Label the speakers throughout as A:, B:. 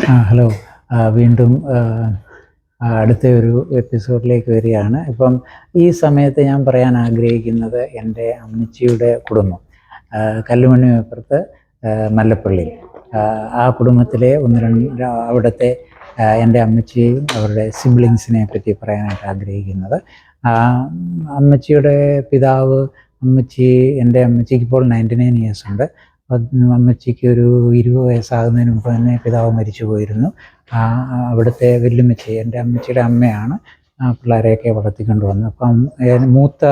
A: Hello. വീണ്ടും അടുത്ത ഒരു എപ്പിസോഡിലേക്ക് വരികയാണ്. ഇപ്പം ഈ സമയത്ത് ഞാൻ പറയാൻ ആഗ്രഹിക്കുന്നത് എൻ്റെ അമ്മച്ചിയുടെ കുടുംബം, കല്ലുമണ്ണിപ്പുറത്ത് മല്ലപ്പള്ളി. ആ കുടുംബത്തിലെ ഒന്ന് രണ്ട് അവിടുത്തെ എൻ്റെ അമ്മച്ചിയെയും അവരുടെ സിബ്ലിങ്സിനെ പറ്റി പറയാനായിട്ട് ആഗ്രഹിക്കുന്നത്. അമ്മച്ചിയുടെ പിതാവ്, എൻ്റെ അമ്മച്ചിക്ക് ഇപ്പോൾ 99 ഇയേഴ്സ് ഉണ്ട്. അമ്മച്ചിക്ക് ഒരു 20 വയസ്സാകുന്നതിന് മുമ്പ് തന്നെ പിതാവ് മരിച്ചു പോയിരുന്നു. അവിടുത്തെ വല്യമ്മച്ചി, എൻ്റെ അമ്മച്ചിയുടെ അമ്മയാണ് പിള്ളേരെയൊക്കെ വളർത്തിക്കൊണ്ട് വന്നത്. അപ്പം മൂത്ത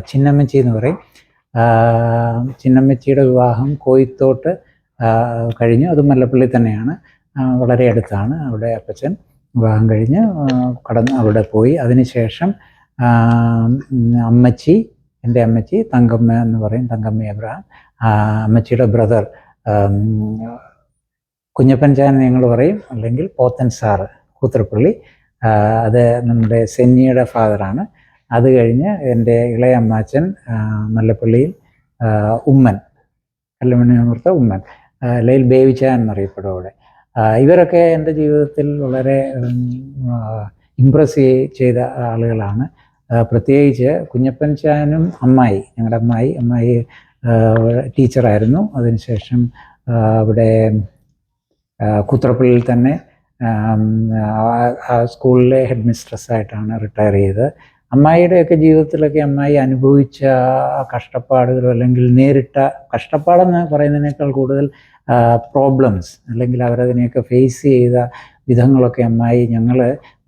A: ചിന്നമ്മച്ചി എന്ന് പറയും. ചിന്നമ്മച്ചിയുടെ വിവാഹം കോയിത്തോട്ട് കഴിഞ്ഞു. അത് മല്ലപ്പള്ളി തന്നെയാണ്, വളരെ അടുത്താണ്. അവിടെ അപ്പച്ചൻ വിവാഹം കഴിഞ്ഞ് അവിടെ പോയി. അതിനുശേഷം അമ്മച്ചി, എൻ്റെ അമ്മച്ചി തങ്കമ്മ എന്ന് പറയും, തങ്കമ്മ എബ്രഹാം. അമ്മച്ചിയുടെ ബ്രദർ കുഞ്ഞപ്പൻ ചാൻ ഞങ്ങൾ പറയും, അല്ലെങ്കിൽ പോത്തൻ സാറ് കൂത്തറപ്പള്ളി. അത് നമ്മുടെ സെന്നിയുടെ ഫാദറാണ്. അത് കഴിഞ്ഞ് എൻ്റെ ഇളയ അമ്മാച്ചൻ മല്ലപ്പള്ളിയിൽ ഉമ്മൻ, കല്ലുമണ്ണിപ്പുറത്തെ ഉമ്മൻ, അല്ലെങ്കിൽ ബേബിച്ചാൻ എന്നറിയപ്പെടും അവിടെ. ഇവരൊക്കെ എൻ്റെ ജീവിതത്തിൽ വളരെ ഇമ്പ്രസ് ചെയ്ത ആളുകളാണ്. പ്രത്യേകിച്ച് കുഞ്ഞപ്പൻ ചാനും അമ്മായി, ഞങ്ങളുടെ അമ്മായി ടീച്ചറായിരുന്നു. അതിനുശേഷം അവിടെ കൂത്തറപ്പള്ളിയിൽ തന്നെ സ്കൂളിലെ ഹെഡ് മിസ്ട്രസ്സായിട്ടാണ് റിട്ടയർ ചെയ്തത്. അമ്മായിയുടെയൊക്കെ ജീവിതത്തിലൊക്കെ അമ്മായി അനുഭവിച്ച കഷ്ടപ്പാടുകൾ, അല്ലെങ്കിൽ നേരിട്ട കഷ്ടപ്പാടെന്ന് പറയുന്നതിനേക്കാൾ കൂടുതൽ പ്രോബ്ലംസ്, അല്ലെങ്കിൽ അവരതിനെയൊക്കെ ഫേസ് ചെയ്ത വിധങ്ങളൊക്കെ അമ്മായി, ഞങ്ങൾ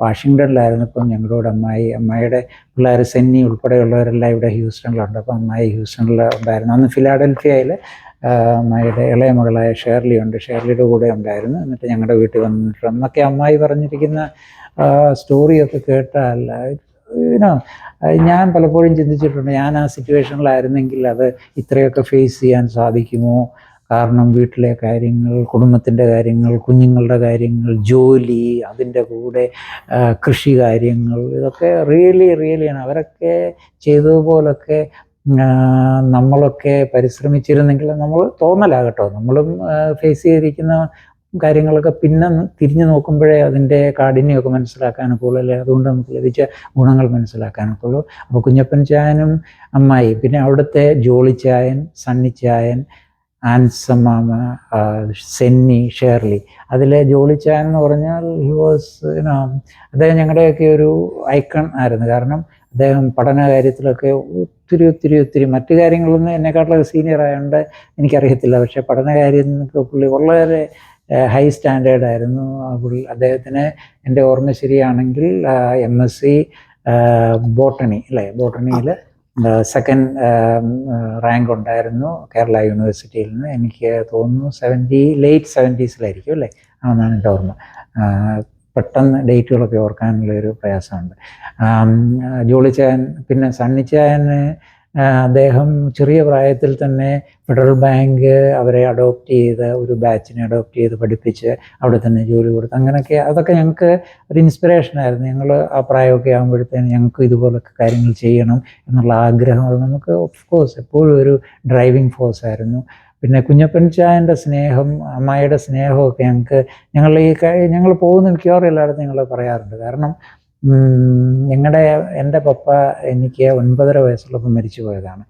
A: വാഷിങ്ടണിലായിരുന്നപ്പം ഞങ്ങളോട് അമ്മായിയുടെ പിള്ളേർ സെന്നി ഉൾപ്പെടെയുള്ളവരെല്ലാം ഇവിടെ ഹ്യൂസ്റ്റണിലുണ്ട്. അപ്പം അമ്മായി ഹ്യൂസ്റ്റണിൽ ഉണ്ടായിരുന്നു. അന്ന് ഫിലാഡൽഫിയയിൽ അമ്മായിയുടെ ഇളയ മകളായ ഷേർലി ഉണ്ട്, ഷേർലിയുടെ കൂടെ ഉണ്ടായിരുന്നു. എന്നിട്ട് ഞങ്ങളുടെ വീട്ടിൽ വന്നിട്ട് എന്നൊക്കെ അമ്മായി പറഞ്ഞിരിക്കുന്ന സ്റ്റോറിയൊക്കെ കേട്ടാൽ ഞാൻ പലപ്പോഴും ചിന്തിച്ചിട്ടുണ്ട്, ഞാൻ ആ സിറ്റുവേഷനിലായിരുന്നെങ്കിൽ അത് ഇത്രയൊക്കെ ഫേസ് ചെയ്യാൻ സാധിക്കുമോ? കാരണം വീട്ടിലെ കാര്യങ്ങൾ, കുടുംബത്തിൻ്റെ കാര്യങ്ങൾ, കുഞ്ഞുങ്ങളുടെ കാര്യങ്ങൾ, ജോലി, അതിൻ്റെ കൂടെ കൃഷി കാര്യങ്ങൾ, ഇതൊക്കെ റിയലിയാണ്. അവരൊക്കെ ചെയ്തതുപോലൊക്കെ നമ്മളൊക്കെ പരിശ്രമിച്ചിരുന്നെങ്കിൽ, നമ്മൾ തോന്നലാകട്ടോ, നമ്മളും ഫേസ് ചെയ്തിരിക്കുന്ന കാര്യങ്ങളൊക്കെ പിന്നെ തിരിഞ്ഞു നോക്കുമ്പോഴേ അതിൻ്റെ കാഠിന്യമൊക്കെ മനസ്സിലാക്കാനൊക്കെയുള്ളൂ, അല്ലേ? അതുകൊണ്ട് നമുക്ക് ലഭിച്ച ഗുണങ്ങൾ മനസ്സിലാക്കാനൊക്കെയുള്ളൂ. അപ്പോൾ കുഞ്ഞപ്പൻ ചായനും അമ്മായി, പിന്നെ അവിടുത്തെ ജോളിച്ചായൻ, സണ്ണിച്ചായൻ, ആൻസമാമ, സെന്നി, ഷേർലി. അതിലെ ജോളിച്ചായൻ എന്ന് പറഞ്ഞാൽ ഹി വാസ് അദ്ദേഹം ഞങ്ങളുടെയൊക്കെ ഒരു ഐക്കൺ ആയിരുന്നു. കാരണം അദ്ദേഹം പഠന കാര്യത്തിലൊക്കെ ഒത്തിരി മറ്റു കാര്യങ്ങളൊന്നും എന്നെക്കാട്ടിലൊക്കെ സീനിയർ ആയതുകൊണ്ട് എനിക്കറിയത്തില്ല. പക്ഷേ പഠന കാര്യത്തിലൊക്കെ പുള്ളി വളരെ ഹൈ സ്റ്റാൻഡേർഡ് ആയിരുന്നു. അദ്ദേഹത്തിന്, എൻ്റെ ഓർമ്മ ശരിയാണെങ്കിൽ, MSc ബോട്ടണി, അല്ലേ, ബോട്ടണിയിൽ സെക്കൻഡ് റാങ്ക് ഉണ്ടായിരുന്നു കേരള യൂണിവേഴ്സിറ്റിയിൽ നിന്ന്. എനിക്ക് തോന്നുന്നു ലേറ്റ് 70s അല്ലേ ആണെന്നാണ് എൻ്റെ ഓർമ്മ. പെട്ടെന്ന് ഡേറ്റുകളൊക്കെ ഓർക്കാനുള്ളൊരു പ്രയാസമുണ്ട്. ജോളിച്ചായൻ, പിന്നെ സണ്ണിച്ചായന് അദ്ദേഹം ചെറിയ പ്രായത്തിൽ തന്നെ ഫെഡറൽ ബാങ്ക് അവരെ അഡോപ്റ്റ് ചെയ്ത്, ഒരു ബാച്ചിനെ അഡോപ്റ്റ് ചെയ്ത് പഠിപ്പിച്ച് അവിടെ തന്നെ ജോലി കൊടുത്ത്, അങ്ങനെയൊക്കെ അതൊക്കെ ഞങ്ങൾക്ക് ഒരു ഇൻസ്പിറേഷനായിരുന്നു. ഞങ്ങൾ ആ പ്രായമൊക്കെ ആകുമ്പോഴത്തേന് ഞങ്ങൾക്ക് ഇതുപോലൊക്കെ കാര്യങ്ങൾ ചെയ്യണം എന്നുള്ള ആഗ്രഹം അത് നമുക്ക് ഓഫ് കോഴ്സ് എപ്പോഴും ഒരു ഡ്രൈവിംഗ് ഫോഴ്സ് ആയിരുന്നു. പിന്നെ കുഞ്ഞപ്പൻ ചായൻ്റെ സ്നേഹം, അമ്മായിയുടെ സ്നേഹമൊക്കെ ഞങ്ങൾ പോകുന്ന മിക്കവാറും എല്ലായിടത്തും ഞങ്ങൾ പറയാറുണ്ട്. കാരണം എൻ്റെ പപ്പ എനിക്ക് 9.5 വയസ്സുള്ളപ്പോൾ മരിച്ചു പോയതാണ്.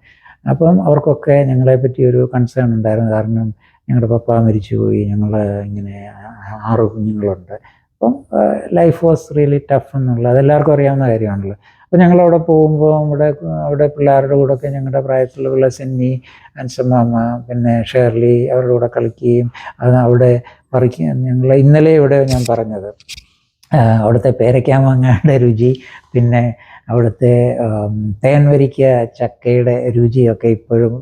A: അപ്പം അവർക്കൊക്കെ ഞങ്ങളെപ്പറ്റി ഒരു കൺസേൺ ഉണ്ടായിരുന്നു. കാരണം ഞങ്ങളുടെ പപ്പ മരിച്ചുപോയി, ഞങ്ങൾ ഇങ്ങനെ 6 കുഞ്ഞുങ്ങളുണ്ട്. അപ്പം ലൈഫ് വാസ് റിയലി ടഫ് എന്നുള്ളത് അതെല്ലാവർക്കും അറിയാവുന്ന കാര്യമാണല്ലോ. അപ്പോൾ ഞങ്ങളവിടെ പോകുമ്പോൾ അവിടെ പിള്ളേരുടെ കൂടെയൊക്കെ, ഞങ്ങളുടെ പ്രായത്തിലുള്ള സെന്നി, അൻസമാമ, പിന്നെ ഷേർലി, അവരുടെ കൂടെ കളിക്കുകയും അവിടെ ഞങ്ങൾ ഇന്നലെ ഇവിടെ ഞാൻ പറഞ്ഞത് അവിടുത്തെ പേരയ്ക്കാമാങ്ങയുടെ രുചി, പിന്നെ അവിടുത്തെ തേൻവരിക്ക ചക്കയുടെ രുചിയൊക്കെ ഇപ്പോഴും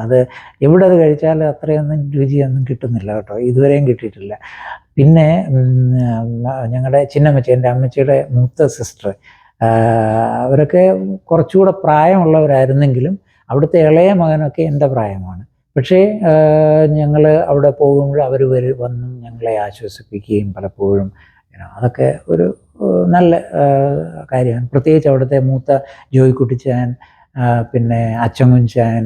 A: അത് എവിടെ അത് കഴിച്ചാലും അത്രയൊന്നും രുചിയൊന്നും കിട്ടുന്നില്ല കേട്ടോ, ഇതുവരെയും കിട്ടിയിട്ടില്ല. പിന്നെ ഞങ്ങളുടെ ചിന്നമ്മച്ചി, എൻ്റെ അമ്മച്ചിയുടെ മൂത്ത സിസ്റ്റർ, അവരൊക്കെ കുറച്ചുകൂടെ പ്രായമുള്ളവരായിരുന്നെങ്കിലും അവിടുത്തെ ഇളയ മകനൊക്കെ എൻ്റെ പ്രായമാണ്. പക്ഷേ ഞങ്ങൾ അവിടെ പോകുമ്പോൾ അവർ വന്നും ഞങ്ങളെ ആശ്വസിപ്പിക്കുകയും പലപ്പോഴും അതൊക്കെ ഒരു നല്ല കാര്യമാണ്. പ്രത്യേകിച്ച് അവിടുത്തെ മൂത്ത ജോയിക്കുട്ടിച്ചാൻ, പിന്നെ അച്ചങ്കുഞ്ചാൻ,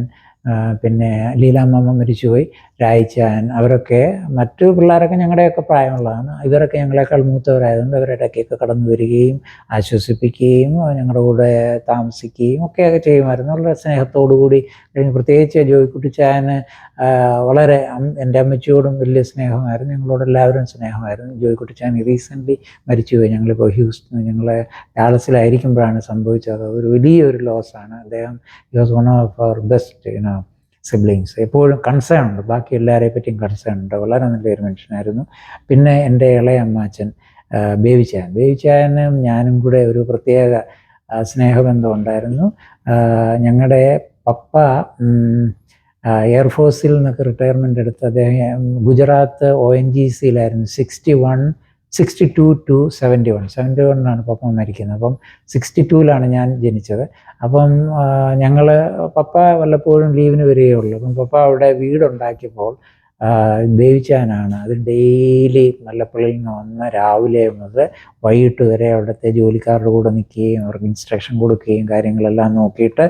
A: പിന്നെ ലീലാമ്മ മരിച്ചുപോയി. രായിച്ചാൻ, അവരൊക്കെ മറ്റു പിള്ളേരൊക്കെ ഞങ്ങളുടെയൊക്കെ പ്രായമുള്ളതാണ്. ഇവരൊക്കെ ഞങ്ങളെക്കാൾ മൂത്തവരായതുകൊണ്ട് അവരിടയ്ക്കൊക്കെ കടന്നു വരികയും ആശ്വസിപ്പിക്കുകയും ഞങ്ങളുടെ കൂടെ താമസിക്കുകയും ഒക്കെയൊക്കെ ചെയ്യുമായിരുന്നു. വളരെ സ്നേഹത്തോടു കൂടി കഴിഞ്ഞ്. പ്രത്യേകിച്ച് ജോയിക്കുട്ടിച്ചായന് വളരെ എൻ്റെ അമ്മച്ചിയോടും വലിയ സ്നേഹമായിരുന്നു, ഞങ്ങളോട് എല്ലാവരും സ്നേഹമായിരുന്നു. ജോയിക്കുട്ടിച്ചാൻ റീസെൻ്റ്ലി മരിച്ചുപോയി. ഞങ്ങളിപ്പോൾ ഞങ്ങൾ ഡാലസിലായിരിക്കുമ്പോഴാണ് സംഭവിച്ചത്. ഒരു വലിയൊരു ലോസാണ്. അദ്ദേഹം he was one of our best siblings. എപ്പോഴും കൺസേൺ ഉണ്ട്, ബാക്കി എല്ലാവരെയും പറ്റിയും കൺസേൺ ഉണ്ട്. വളരെ നല്ലൊരു മനുഷ്യനായിരുന്നു. പിന്നെ എൻ്റെ ഇളയ അമ്മാച്ചൻ ബേബിച്ചായനും ഞാനും കൂടെ ഒരു പ്രത്യേക സ്നേഹബന്ധം ഉണ്ടായിരുന്നു. ഞങ്ങളുടെ പപ്പ എയർഫോഴ്സിൽ നിന്നൊക്കെ റിട്ടയർമെൻ്റ് എടുത്ത് അദ്ദേഹം ഗുജറാത്ത് ONGCയിലായിരുന്നു. 62 to 71 പപ്പ മരിക്കുന്നത്. അപ്പം 62 ഞാൻ ജനിച്ചത്. അപ്പം പപ്പ വല്ലപ്പോഴും ലീവിന് വരികയുള്ളൂ. അപ്പം പപ്പ അവിടെ വീടുണ്ടാക്കിയപ്പോൾ ബേബിച്ചാനാണ് അത് ഡെയിലി മല്ലപ്പള്ളിയിൽ നിന്ന് വന്ന് രാവിലെ മുതൽ വൈകിട്ട് വരെ അവിടുത്തെ ജോലിക്കാരുടെ കൂടെ നിൽക്കുകയും അവർക്ക് ഇൻസ്ട്രക്ഷൻ കൊടുക്കുകയും കാര്യങ്ങളെല്ലാം നോക്കിയിട്ട്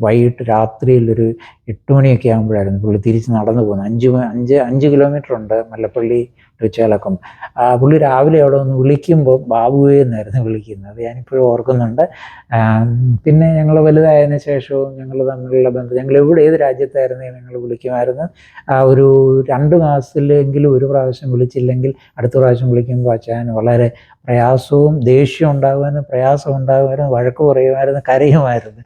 A: വൈകിട്ട് രാത്രിയിൽ ഒരു 8 മണിയൊക്കെ ആകുമ്പോഴായിരുന്നു പുള്ളി തിരിച്ച് നടന്നു പോകുന്നത്. 5 കിലോമീറ്റർ ഉണ്ട് മല്ലപ്പള്ളി ടു ചേലക്കം. പുള്ളി രാവിലെ അവിടെ ഒന്ന് വിളിക്കുമ്പോൾ ബാബുവേ എന്നായിരുന്നു വിളിക്കുന്നത്. ഞാനിപ്പോഴും ഓർക്കുന്നുണ്ട്. പിന്നെ ഞങ്ങൾ വലുതായതിനു ശേഷവും ഞങ്ങൾ തമ്മിലുള്ള ബന്ധം, ഞങ്ങൾ ഏത് രാജ്യത്തായിരുന്നെങ്കിലും ഞങ്ങൾ വിളിക്കുമായിരുന്നു. ഒരു 2 മാസത്തിലെങ്കിലും ഒരു പ്രാവശ്യം വിളിച്ചില്ലെങ്കിൽ അടുത്ത പ്രാവശ്യം വിളിക്കുമ്പോൾ അച്ഛൻ വളരെ പ്രയാസവും ദേഷ്യം ഉണ്ടാകുമായിരുന്നു, പ്രയാസം ഉണ്ടാകുമായിരുന്നു, വഴക്ക് പറയുമായിരുന്നു, കരയുമായിരുന്നു.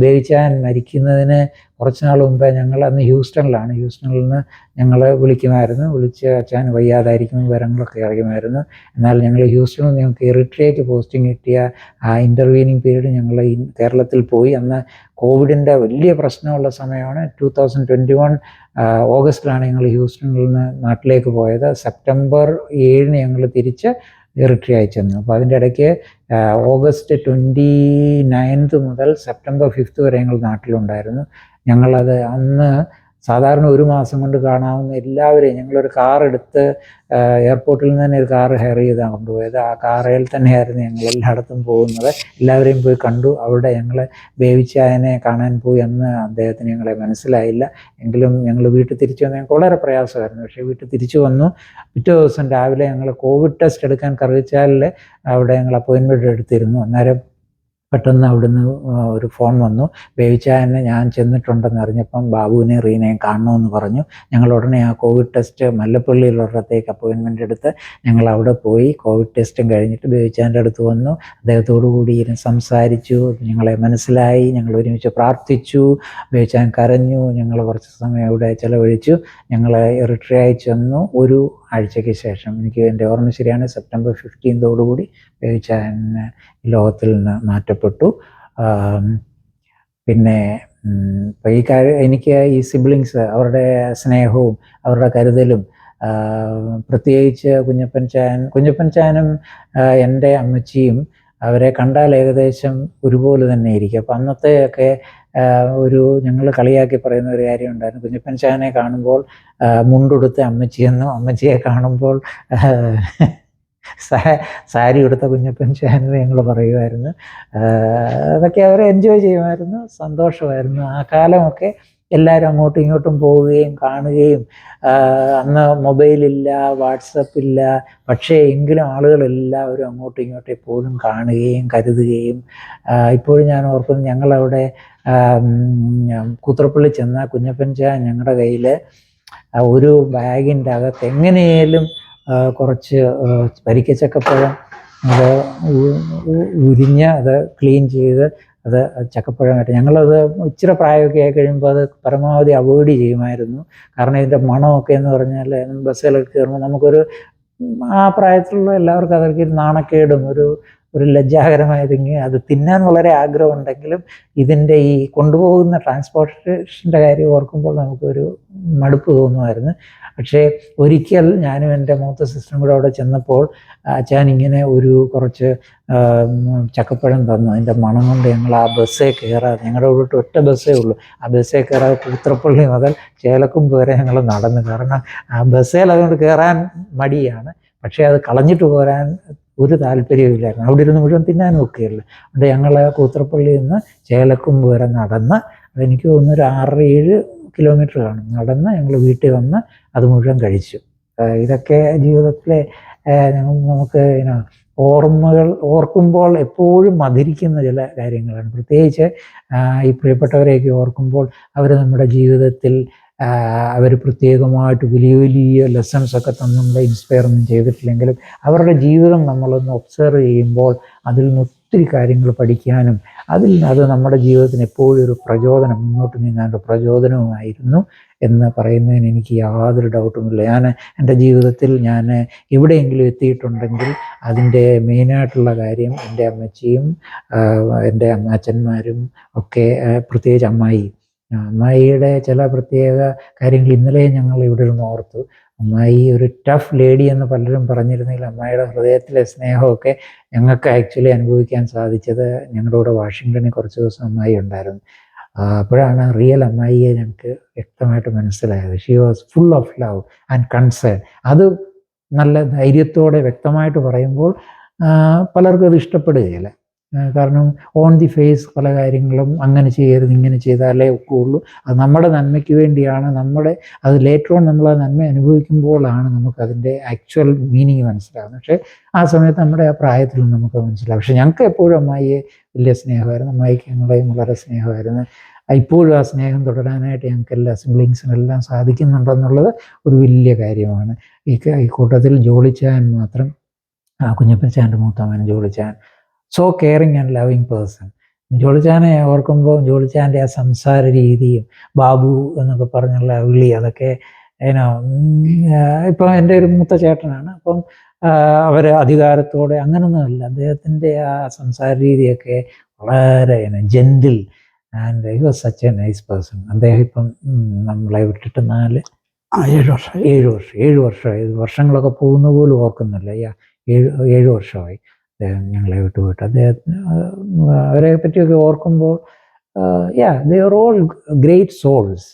A: ബേബിച്ചാൻ മരിക്കുന്നതിന് കുറച്ച് നാൾ മുമ്പേ ഞങ്ങൾ അന്ന് ഹ്യൂസ്റ്റണിൽ നിന്ന് ഞങ്ങൾ വിളിച്ച് അച്ഛൻ വയ്യാതായിരിക്കും വിവരങ്ങളൊക്കെ അറിയുമായിരുന്നു. എന്നാൽ ഞങ്ങൾ ഹ്യൂസ്റ്റണിൽ നിന്ന് ഞങ്ങൾക്ക് എറിട്രിയയ്ക്ക് പോസ്റ്റിംഗ് കിട്ടിയ ആ ഇൻ്റർവീനിങ് പീരീഡ് ഞങ്ങൾ കേരളത്തിൽ പോയി. അന്ന് കോവിഡിൻ്റെ വലിയ പ്രശ്നമുള്ള സമയമാണ്. 2021 ഓഗസ്റ്റിലാണ് ഞങ്ങൾ ഹ്യൂസ്റ്റണിൽ നിന്ന് നാട്ടിലേക്ക് പോയത്. സെപ്റ്റംബർ 7 ഞങ്ങൾ തിരിച്ച് എറിട്രിയ ചെന്നു. അപ്പോൾ അതിൻ്റെ ഇടയ്ക്ക് ഓഗസ്റ്റ് 29 മുതൽ സെപ്റ്റംബർ 5 വരെ ഞങ്ങൾ നാട്ടിലുണ്ടായിരുന്നു. ഞങ്ങളത് അന്ന് സാധാരണ 1 മാസം കൊണ്ട് കാണാവുന്ന എല്ലാവരെയും ഞങ്ങളൊരു കാർ എടുത്ത് എയർപോർട്ടിൽ നിന്ന് തന്നെ ഒരു കാർ ഹയർ ചെയ്താണ് കൊണ്ടുപോയത്. ആ കാറിൽ തന്നെയായിരുന്നു ഞങ്ങൾ എല്ലായിടത്തും പോകുന്നത്. എല്ലാവരെയും പോയി കണ്ടു. അവിടെ ഞങ്ങൾ ബേബിച്ചായനെ കാണാൻ പോയി. അന്ന് അദ്ദേഹത്തിന് ഞങ്ങളെ മനസ്സിലായില്ല. എങ്കിലും ഞങ്ങൾ വീട്ടിൽ തിരിച്ചു വന്ന് ഞങ്ങൾക്ക് വളരെ പ്രയാസമായിരുന്നു. പക്ഷേ വീട്ടിൽ തിരിച്ചു വന്നു. പിറ്റേ ദിവസം രാവിലെ ഞങ്ങൾ കോവിഡ് ടെസ്റ്റ് എടുക്കാൻ കറുകച്ചാലിൽ അവിടെ ഞങ്ങൾ അപ്പോയിൻമെൻറ്റ് എടുത്തിരുന്നു. അന്നേരം പെട്ടെന്ന് അവിടുന്ന് ഒരു ഫോൺ വന്നു. ബേബിച്ചായനെ ഞാൻ ചെന്നിട്ടുണ്ടെന്ന് അറിഞ്ഞപ്പം ബാബുവിനെയും റീനയും കാണണമെന്ന് പറഞ്ഞു. ഞങ്ങൾ ഉടനെ ആ കോവിഡ് ടെസ്റ്റ് മല്ലപ്പള്ളിയിലൊരിടത്തേക്ക് അപ്പോയിൻമെൻ്റ് എടുത്ത് ഞങ്ങൾ അവിടെ പോയി. കോവിഡ് ടെസ്റ്റും കഴിഞ്ഞിട്ട് ബേബിച്ചായൻ്റെ അടുത്ത് വന്നു. അദ്ദേഹത്തോടു കൂടി സംസാരിച്ചു. ഞങ്ങളെ മനസ്സിലായി. ഞങ്ങൾ ഒരുമിച്ച് പ്രാർത്ഥിച്ചു. ബേബിച്ചായൻ കരഞ്ഞു. ഞങ്ങൾ കുറച്ച് സമയം അവിടെ ചിലവഴിച്ചു. ഞങ്ങൾ എറിട്രിയ ചെന്നു. ഒരു ആഴ്ചയ്ക്ക് ശേഷം, എനിക്ക് എൻ്റെ ഓർമ്മ ശരിയാണ്, സെപ്റ്റംബർ 15 ബേബിച്ചായൻ ലോകത്തിൽ നിന്ന് മാറ്റപ്പെട്ടു. പിന്നെ ഇപ്പോൾ ഈ എനിക്ക് ഈ സിബ്ലിങ്സ്, അവരുടെ സ്നേഹവും അവരുടെ കരുതലും, പ്രത്യേകിച്ച് കുഞ്ഞപ്പൻ ചായനും എൻ്റെ അമ്മച്ചിയും അവരെ കണ്ടാൽ ഏകദേശം ഒരുപോലെ തന്നെ ഇരിക്കും. അപ്പം അന്നത്തെയൊക്കെ ഞങ്ങൾ കളിയാക്കി പറയുന്ന ഒരു കാര്യം ഉണ്ടായിരുന്നു. കുഞ്ഞപ്പൻ ചായനെ കാണുമ്പോൾ മുണ്ടുടുത്ത അമ്മച്ചിയെന്നും, അമ്മച്ചിയെ കാണുമ്പോൾ സാരി ഉടുത്ത കുഞ്ഞപ്പൻ ചായനെന്ന് ഞങ്ങൾ പറയുമായിരുന്നു. അതൊക്കെ അവരെ എൻജോയ് ചെയ്യുമായിരുന്നു, സന്തോഷമായിരുന്നു. ആ കാലമൊക്കെ എല്ലാവരും അങ്ങോട്ടും ഇങ്ങോട്ടും പോവുകയും കാണുകയും, അന്ന് മൊബൈലില്ല, വാട്സപ്പില്ല, പക്ഷേ എങ്കിലും ആളുകളെല്ലാവരും അങ്ങോട്ടും ഇങ്ങോട്ടും എപ്പോഴും കാണുകയും കരുതുകയും. ഇപ്പോഴും ഞാൻ ഓർക്കുന്നു, ഞങ്ങളവിടെ കൂത്രപ്പള്ളി ചെന്ന കുഞ്ഞപ്പൻ ചായ ഞങ്ങളുടെ കയ്യിൽ ഒരു ബാഗിൻ്റെ അകത്ത് എങ്ങനെയാലും കുറച്ച് വരിക്കച്ചക്കപ്പഴം അത് ഉരിഞ്ഞ് അത് ക്ലീൻ ചെയ്ത് അത് ചക്കപ്പഴമായിട്ട്, ഞങ്ങളത് ഇച്ചിരി പ്രായമൊക്കെ ആയി കഴിയുമ്പോൾ അത് പരമാവധി അവോയ്ഡ് ചെയ്യുമായിരുന്നു. കാരണം ഇതിൻ്റെ മണമൊക്കെ എന്ന് പറഞ്ഞാൽ ബസ്സിലൊക്കെ കയറുമ്പോൾ നമുക്കൊരു, ആ പ്രായത്തിലുള്ള എല്ലാവർക്കും അതൊക്കെ നാണക്കേടും ഒരു ലജ്ജാകരമായതെങ്കിൽ അത് തിന്നാൻ വളരെ ആഗ്രഹമുണ്ടെങ്കിലും ഇതിൻ്റെ ഈ കൊണ്ടുപോകുന്ന ട്രാൻസ്പോർട്ടേഷൻ്റെ കാര്യം ഓർക്കുമ്പോൾ നമുക്കൊരു മടുപ്പ് തോന്നുമായിരുന്നു. പക്ഷേ ഒരിക്കൽ ഞാനും എൻ്റെ മൂത്ത സിസ്റ്ററും കൂടെ അവിടെ ചെന്നപ്പോൾ അച്ഛൻ ഇങ്ങനെ കുറച്ച് ചക്കപ്പഴം തന്നു. അതിൻ്റെ മണം കൊണ്ട് ഞങ്ങൾ ആ ബസ്സേ കയറാതെ, ഞങ്ങളുടെ വീട്ടിൽ ഒറ്റ ബസ്സേ ഉള്ളൂ, ആ ബസ്സേ കയറാതെ കൂത്രപ്പള്ളി മുതൽ ചേലക്കുമ്പ് വരെ ഞങ്ങൾ നടന്നു. കാരണം ആ ബസ്സേൽ അതുകൊണ്ട് കയറാൻ മടിയാണ്. പക്ഷേ അത് കളഞ്ഞിട്ട് പോരാൻ ഒരു താല്പര്യമില്ലായിരുന്നു. അവിടെ ഇരുന്ന് മുഴുവൻ തിന്നാനും ഒക്കെയല്ല. അതുകൊണ്ട് ഞങ്ങൾ കൂത്രപ്പള്ളിയിൽ നിന്ന് ചേലക്കുമ്പ് വരെ നടന്ന്, അതെനിക്ക് തോന്നുന്നു ഒരു 6-7 കിലോമീറ്റർ കാണും. നടന്ന് ഞങ്ങൾ വീട്ടിൽ വന്ന് അത് മുഴുവൻ കഴിച്ചു. ഇതൊക്കെ ജീവിതത്തിലെ നമുക്ക് ഓർമ്മകൾ ഓർക്കുമ്പോൾ എപ്പോഴും മധുരിക്കുന്ന ചില കാര്യങ്ങളാണ്. പ്രത്യേകിച്ച് ഈ പ്രിയപ്പെട്ടവരെയൊക്കെ ഓർക്കുമ്പോൾ അവർ നമ്മുടെ ജീവിതത്തിൽ അവർ പ്രത്യേകമായിട്ട് വലിയ വലിയ ലെസൺസ് ഒക്കെ തന്ന് നമ്മളെ ഇൻസ്പയർ ഒന്നും ചെയ്തിട്ടില്ലെങ്കിലും അവരുടെ ജീവിതം നമ്മളൊന്ന് ഒബ്സർവ് ചെയ്യുമ്പോൾ അതിൽ നിന്ന് ഒത്തിരി കാര്യങ്ങൾ പഠിക്കാനും അത് നമ്മുടെ ജീവിതത്തിന് എപ്പോഴും ഒരു പ്രചോദനം, മുന്നോട്ട് നീങ്ങാനുള്ള പ്രചോദനവുമായിരുന്നു എന്ന് പറയുന്നതിന് എനിക്ക് യാതൊരു ഡൗട്ടുമില്ല. എൻ്റെ ജീവിതത്തിൽ ഞാൻ എവിടെയെങ്കിലും എത്തിയിട്ടുണ്ടെങ്കിൽ അതിൻ്റെ മെയിനായിട്ടുള്ള കാര്യം എൻ്റെ അമ്മച്ചിയും എൻ്റെ അച്ഛന്മാരും ഒക്കെ, പ്രത്യേകിച്ച് അമ്മായിയുടെ ചില പ്രത്യേക കാര്യങ്ങൾ ഇന്നലെ ഞങ്ങൾ ഇവിടെ നിന്ന് ഓർത്തു. അമ്മായി ഒരു ടഫ് ലേഡി എന്ന് പലരും പറഞ്ഞിരുന്നെങ്കിൽ അമ്മായിയുടെ ഹൃദയത്തിലെ സ്നേഹമൊക്കെ ഞങ്ങൾക്ക് ആക്ച്വലി അനുഭവിക്കാൻ സാധിച്ചത് ഞങ്ങളുടെ കൂടെ വാഷിങ്ടണിൽ കുറച്ച് ദിവസം അമ്മായി ഉണ്ടായിരുന്നു. അപ്പോഴാണ് റിയൽ അമ്മായിയെ ഞങ്ങൾക്ക് വ്യക്തമായിട്ട് മനസ്സിലായത്. She was full of love and concern. അത് നല്ല ധൈര്യത്തോടെ വ്യക്തമായിട്ട് പറയുമ്പോൾ പലർക്കും അത് ഇഷ്ടപ്പെടുകയില്ല. കാരണം ഓൺ ദി ഫേസ് പല കാര്യങ്ങളും അങ്ങനെ ചെയ്യരുത്, ഇങ്ങനെ ചെയ്താലേ ഒക്കെയുള്ളൂ, അത് നമ്മുടെ നന്മയ്ക്ക് വേണ്ടിയാണ്, അത് ലേറ്റർ ഓൺ നമ്മൾ ആ നന്മ അനുഭവിക്കുമ്പോഴാണ് നമുക്കതിൻ്റെ ആക്ച്വൽ മീനിങ് മനസ്സിലാകുന്നത്. പക്ഷേ ആ സമയത്ത് നമ്മുടെ ആ പ്രായത്തിൽ നമുക്ക് മനസ്സിലാവും. പക്ഷെ ഞങ്ങൾക്ക് എപ്പോഴും അമ്മായിയെ വലിയ സ്നേഹമായിരുന്നു, അമ്മായിക്ക് ഞങ്ങളെയും വളരെ സ്നേഹമായിരുന്നു. ഇപ്പോഴും ആ സ്നേഹം തുടരാനായിട്ട് ഞങ്ങൾക്ക് എല്ലാ സിബ്ലിങ്സിനെല്ലാം സാധിക്കുന്നുണ്ടെന്നുള്ളത് ഒരു വലിയ കാര്യമാണ്. ഈ കൂട്ടത്തിൽ ജോളിച്ചാൻ മാത്രം, കുഞ്ഞപ്പച്ചാൻ്റെ മൂത്തമ്മൻ Jollychan, so caring and loving person. ജോളിച്ചാനെ ഓർക്കുമ്പോൾ ജോളിച്ചാൻ്റെ ആ സംസാര രീതിയും ബാബു എന്നൊക്കെ പറഞ്ഞുള്ള വിളി, അതൊക്കെ ഇപ്പം എൻ്റെ ഒരു മൂത്ത ചേട്ടനാണ്. അപ്പം അവർ അധികാരത്തോടെ അങ്ങനൊന്നുമല്ല, അദ്ദേഹത്തിൻ്റെ ആ സംസാര രീതിയൊക്കെ വളരെ gentle and he was such A nice person. അദ്ദേഹം ഇപ്പം നമ്മളെ വിട്ടിട്ട് 7 വർഷമായി. വർഷങ്ങളൊക്കെ പോകുന്ന പോലും ഓർക്കുന്നില്ല. 7 വർഷമായി അദ്ദേഹം ഞങ്ങളെ വിട്ടുപോയിട്ട്. അദ്ദേഹത്തിന് അവരെ പറ്റിയൊക്കെ ഓർക്കുമ്പോൾ they are all great souls.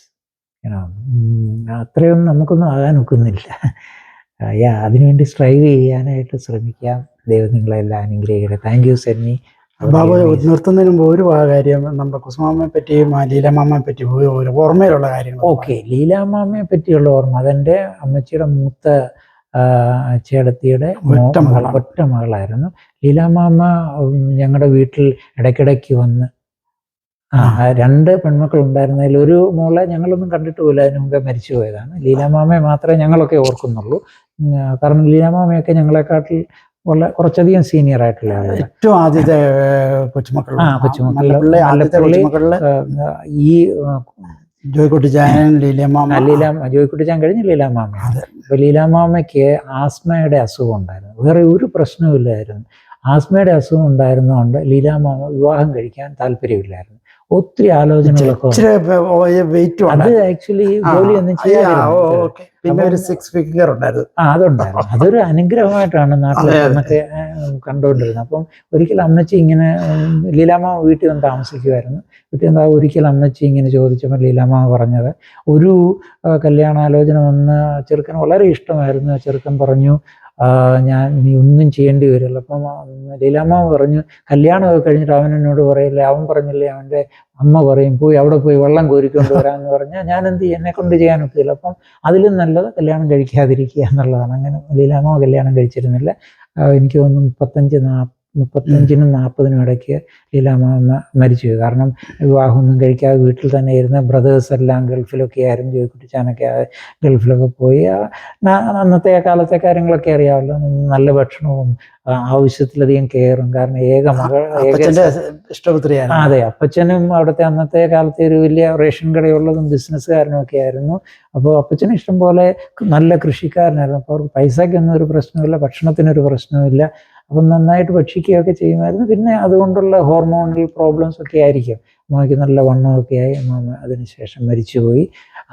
A: അത്രയൊന്നും നമുക്കൊന്നും ആകാൻ ഒക്കുന്നില്ല. അതിനുവേണ്ടി സ്ട്രൈവ് ചെയ്യാനായിട്ട് ശ്രമിക്കാം. ദൈവം നിങ്ങളെല്ലാം അനുഗ്രഹിക്കട്ടെ. Thank you Senni.
B: ബാബു, നിർത്തുന്നതിന് മുമ്പ് ഒരു കാര്യം, നമ്മുടെ കുസുമാമ്മയെ പറ്റിയും ലീലാമാമയെ പറ്റിയും ഓർമ്മയിലുള്ള കാര്യങ്ങൾ.
A: ഓക്കെ, ലീലാമാമയെ പറ്റിയുള്ള ഓർമ്മ, അതെൻ്റെ അമ്മച്ചിയുടെ മൂത്ത ചേടത്തിയുടെ ഒറ്റ മകളായിരുന്നു. ലീലാമാമ ഞങ്ങളുടെ വീട്ടിൽ ഇടയ്ക്കിടയ്ക്ക് വന്ന് 2 പെൺമക്കൾ ഉണ്ടായിരുന്നതിൽ ഒരു മോളെ ഞങ്ങളൊന്നും കണ്ടിട്ട് പോലും, അതിന് മുമ്പേ മരിച്ചു പോയതാണ്. ലീലാമാമയെ മാത്രമേ ഞങ്ങളൊക്കെ ഓർക്കുന്നുള്ളൂ. കാരണം ലീലാമാമയൊക്കെ ഞങ്ങളെക്കാട്ടിൽ കുറച്ചധികം സീനിയർ ആയിട്ടുള്ള ആളുകൾ.
B: ഏറ്റവും ആദ്യത്തെ കൊച്ചുമക്കൾ
A: ഈ
B: ജോയ്ക്കുട്ടിച്ചാൻ,
A: ജോയ്ക്കുട്ടിച്ചാൻ കഴിഞ്ഞ് ലീലാമാമ. അപ്പൊ ലീലാമാമയ്ക്ക് ആസ്മയുടെ അസുഖം ഉണ്ടായിരുന്നു. വേറെ ഒരു പ്രശ്നമില്ലായിരുന്നു. ആസ്മയുടെ അസുഖം ഉണ്ടായിരുന്നതുകൊണ്ട് ലീലാമാമ വിവാഹം കഴിക്കാൻ താല്പര്യമില്ലായിരുന്നു. ഒത്തിരി ആലോചനകളൊക്കെ, അത് ആക്ച്വലി ജോലിയൊന്നും
B: ചെയ്യാറുണ്ടായിരുന്നു.
A: അതുണ്ടായിരുന്നു. അതൊരു അനുഗ്രഹമായിട്ടാണ് നാട്ടിൽ അന്നൊക്കെ കണ്ടുകൊണ്ടിരുന്നത്. അപ്പം ഒരിക്കൽ അമ്മച്ചി ഇങ്ങനെ, ലീലാമാമ വീട്ടിൽ വന്ന് താമസിക്കുമായിരുന്നു. വീട്ടിൽ വന്ന് ഒരിക്കൽ അമ്മച്ചി ഇങ്ങനെ ചോദിച്ചപ്പോൾ ലീലാമാമ പറഞ്ഞത്, ഒരു കല്യാണാലോചന വന്ന് ചെറുക്കന് വളരെ ഇഷ്ടമായിരുന്നു. ചെറുക്കൻ പറഞ്ഞു, നീ ഒന്നും ചെയ്യേണ്ടി വരില്ല. അപ്പം ലീലാമാമ പറഞ്ഞു, കല്യാണമൊക്കെ കഴിഞ്ഞിട്ട് അവൻ എന്നോട് പറയില്ലേ, അവൻ പറഞ്ഞില്ലേ അവൻ്റെ അമ്മ പറയും പോയി അവിടെ പോയി വെള്ളം കോരിക്കൊണ്ട് വരാമെന്ന് പറഞ്ഞാൽ ഞാൻ എന്ത് ചെയ്യും, എന്നെ കൊണ്ട് ചെയ്യാൻ ഒക്കില്ല. അപ്പം അതിലും നല്ലത് കല്യാണം കഴിക്കാതിരിക്കുക എന്നുള്ളതാണ്. അങ്ങനെ ലീലാമാമ കല്യാണം കഴിച്ചിരുന്നില്ല. എനിക്ക് തോന്നുന്നു 35-നും 40-നും ഇടയ്ക്ക് ലീലാമാമ മരിച്ചു. കാരണം വിവാഹമൊന്നും കഴിക്കാതെ വീട്ടിൽ തന്നെ ഇരുന്ന്, ബ്രദേഴ്സ് എല്ലാം ഗൾഫിലൊക്കെ ആയിരുന്നു. ജോയ്ക്കുട്ടിച്ചാനൊക്കെ ഗൾഫിലൊക്കെ പോയി. അന്നത്തെ കാലത്തെ കാര്യങ്ങളൊക്കെ അറിയാമല്ലോ. നല്ല ഭക്ഷണവും ആവശ്യത്തിലധികം കെയറും. കാരണം ഇഷ്ടപുത്രിയാണ്. അതെ, അപ്പച്ചനും അവിടുത്തെ അന്നത്തെ കാലത്തെ ഒരു വലിയ റേഷൻ കടയുള്ളതും ബിസിനസ്സുകാരനും ഒക്കെ ആയിരുന്നു. അപ്പോൾ അപ്പച്ചനും ഇഷ്ടം പോലെ നല്ല കൃഷിക്കാരനായിരുന്നു. അപ്പോൾ അവർക്ക് പൈസയ്ക്കൊന്നും ഒരു പ്രശ്നമില്ല, ഭക്ഷണത്തിനൊരു പ്രശ്നമില്ല. അപ്പം നന്നായിട്ട് ഭക്ഷിക്കുകയൊക്കെ ചെയ്യുമായിരുന്നു. പിന്നെ അതുകൊണ്ടുള്ള ഹോർമോണൽ പ്രോബ്ലംസ് ഒക്കെ ആയിരിക്കും. അമ്മയ്ക്ക് നല്ല വണ്ണമൊക്കെ ആയി അമ്മ അതിനുശേഷം മരിച്ചുപോയി.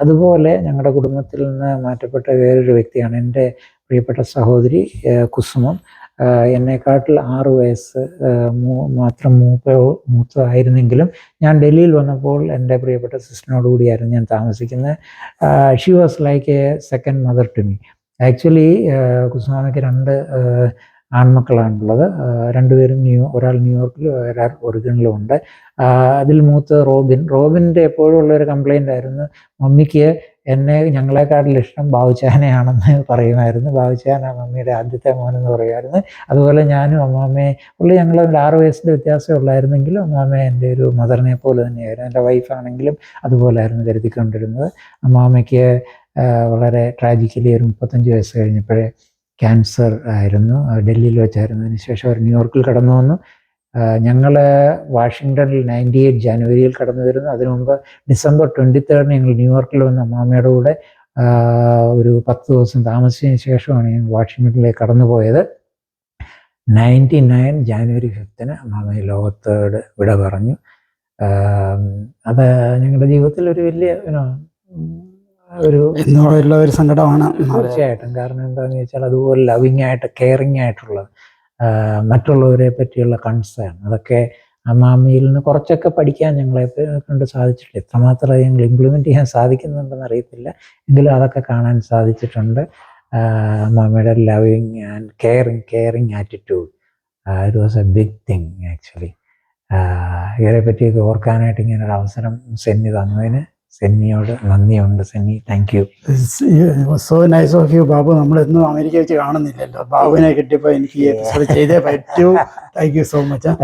A: അതുപോലെ ഞങ്ങളുടെ കുടുംബത്തിൽ നിന്ന് മാറ്റപ്പെട്ട വേറൊരു വ്യക്തിയാണ് എൻ്റെ പ്രിയപ്പെട്ട സഹോദരി കുസുമം. എന്നെക്കാട്ടിൽ 6 വയസ്സ് മാത്രം മൂത്തതായിരുന്നെങ്കിലും ഞാൻ ഡൽഹിയിൽ വന്നപ്പോൾ എൻ്റെ പ്രിയപ്പെട്ട സിസ്റ്ററിനോട് കൂടിയായിരുന്നു ഞാൻ താമസിക്കുന്നത്. She was like a second mother to me. Actually കുസുമാമയ്ക്ക് 2 ആൺമക്കളാണുള്ളത്. രണ്ടുപേരും ഒരാൾ ന്യൂയോർക്കിലും ഒരാൾ ഒറിജിനിലും ഉണ്ട്. അതിൽ മൂത്ത റോബിൻ്റെ എപ്പോഴും ഉള്ളൊരു കംപ്ലൈൻ്റ് ആയിരുന്നു, മമ്മിക്ക് ഞങ്ങളെക്കാട്ടിലും ഇഷ്ടം ബാബുച്ചാനെയാണെന്ന് പറയുമായിരുന്നു. ബാബുച്ചാനാണ് മമ്മിയുടെ ആദ്യത്തെ മോനെന്ന് പറയുമായിരുന്നു. അതുപോലെ ഞാനും അമ്മാമ്മയെ ഞങ്ങൾ ഒരു 6 വയസ്സിൻ്റെ വ്യത്യാസമേ ഉള്ളായിരുന്നെങ്കിലും അമ്മാമ്മയെ എൻ്റെ ഒരു മദറിനെ പോലെ തന്നെയായിരുന്നു. എൻ്റെ വൈഫാണെങ്കിലും അതുപോലായിരുന്നു കരുതിക്കൊണ്ടിരുന്നത്. അമ്മാമ്മയ്ക്ക് വളരെ ട്രാജിക്കലി ഒരു 35 വയസ്സ് കഴിഞ്ഞപ്പോഴേ ക്യാൻസർ ആയിരുന്നു. ഡൽഹിയിൽ വെച്ചായിരുന്നു. അതിനുശേഷം അവർ ന്യൂയോർക്കിൽ കടന്നു വന്നു. ഞങ്ങൾ വാഷിങ്ടണിൽ 98 ജനുവരിയിൽ കടന്നു വരുന്നു. അതിനു മുമ്പ് ഡിസംബർ 23 ഞങ്ങൾ ന്യൂയോർക്കിൽ വന്ന് അമ്മാമ്മയുടെ കൂടെ ഒരു 10 ദിവസം താമസിച്ചതിന് ശേഷമാണ് ഞങ്ങൾ വാഷിങ്ടണിലേക്ക് കടന്നുപോയത്. 99 ജാനുവരി 5 അമ്മാമ്മ ലോകത്തോട് വിട പറഞ്ഞു. അത് ഞങ്ങളുടെ ജീവിതത്തിൽ ഒരു വലിയ
B: ഒരു സങ്കടമാണ്.
A: തീർച്ചയായിട്ടും. കാരണം എന്താണെന്ന് വെച്ചാൽ അതുപോലെ ലവിങ് ആയിട്ട് കെയറിങ് ആയിട്ടുള്ള മറ്റുള്ളവരെ പറ്റിയുള്ള കൺസേൺ, അതൊക്കെ അമ്മാമ്മയിൽ നിന്ന് കുറച്ചൊക്കെ പഠിക്കാൻ ഞങ്ങളെ കൊണ്ട് സാധിച്ചിട്ടുണ്ട്. എത്രമാത്രം ഞങ്ങൾ ഇംപ്ലിമെൻറ്റ് ചെയ്യാൻ സാധിക്കുന്നുണ്ടെന്ന് അറിയത്തില്ല, എങ്കിലും അതൊക്കെ കാണാൻ സാധിച്ചിട്ടുണ്ട്. അമ്മാമ്മയുടെ loving and caring attitude, it was a big thing actually. ഇവരെ പറ്റിയൊക്കെ ഓർക്കാനായിട്ട് ഇങ്ങനൊരു അവസരം സെന്നി തന്നതിന് സെന്നിയോട് നന്ദിയുണ്ട്. Senni, thank you.
B: So nice of you Babu. നമ്മളെന്നും അമേരിക്ക വെച്ച് കാണുന്നില്ലല്ലോ. ബാബുവിനെ കിട്ടിയപ്പോൾ എനിക്ക് ഈ എപ്പിസോഡ് ചെയ്തേ പറ്റൂ. Thank you so much.